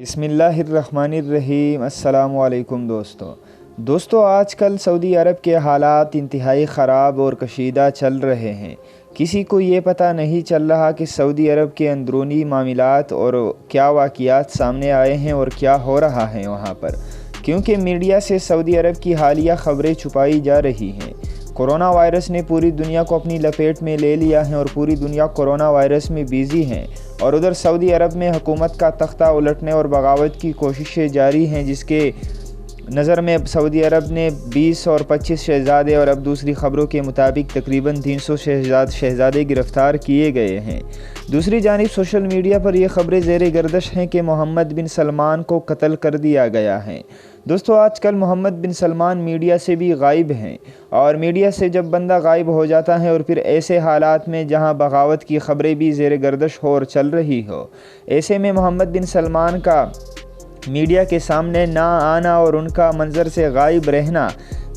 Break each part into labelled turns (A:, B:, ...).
A: بسم اللہ الرحمن الرحیم۔ السلام علیکم دوستو آج کل سعودی عرب کے حالات انتہائی خراب اور کشیدہ چل رہے ہیں۔ کسی کو یہ پتہ نہیں چل رہا کہ سعودی عرب کے اندرونی معاملات اور کیا واقعات سامنے آئے ہیں اور کیا ہو رہا ہے وہاں پر، کیونکہ میڈیا سے سعودی عرب کی حالیہ خبریں چھپائی جا رہی ہیں۔ کرونا وائرس نے پوری دنیا کو اپنی لپیٹ میں لے لیا ہے اور پوری دنیا کرونا وائرس میں بیزی ہیں، اور ادھر سعودی عرب میں حکومت کا تختہ الٹنے اور بغاوت کی کوششیں جاری ہیں، جس کے نظر میں سعودی عرب نے 20 اور 25 شہزادے اور اب دوسری خبروں کے مطابق تقریباً 300 شہزادے گرفتار کیے گئے ہیں۔ دوسری جانب سوشل میڈیا پر یہ خبریں زیر گردش ہیں کہ محمد بن سلمان کو قتل کر دیا گیا ہے۔ دوستو آج کل محمد بن سلمان میڈیا سے بھی غائب ہیں، اور میڈیا سے جب بندہ غائب ہو جاتا ہے اور پھر ایسے حالات میں جہاں بغاوت کی خبریں بھی زیر گردش ہو اور چل رہی ہو، ایسے میں محمد بن سلمان کا میڈیا کے سامنے نہ آنا اور ان کا منظر سے غائب رہنا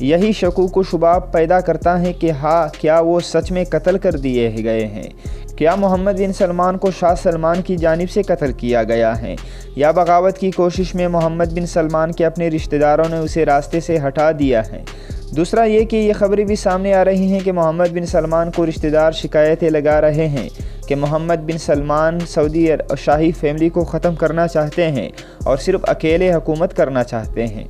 A: یہی شکوک و شبہات پیدا کرتا ہے کہ کیا وہ سچ میں قتل کر دیے گئے ہیں؟ کیا محمد بن سلمان کو شاہ سلمان کی جانب سے قتل کیا گیا ہے، یا بغاوت کی کوشش میں محمد بن سلمان کے اپنے رشتہ داروں نے اسے راستے سے ہٹا دیا ہے؟ دوسرا یہ کہ یہ خبریں بھی سامنے آ رہی ہیں کہ محمد بن سلمان کو رشتہ دار شکایتیں لگا رہے ہیں کہ محمد بن سلمان سعودی شاہی فیملی کو ختم کرنا چاہتے ہیں اور صرف اکیلے حکومت کرنا چاہتے ہیں۔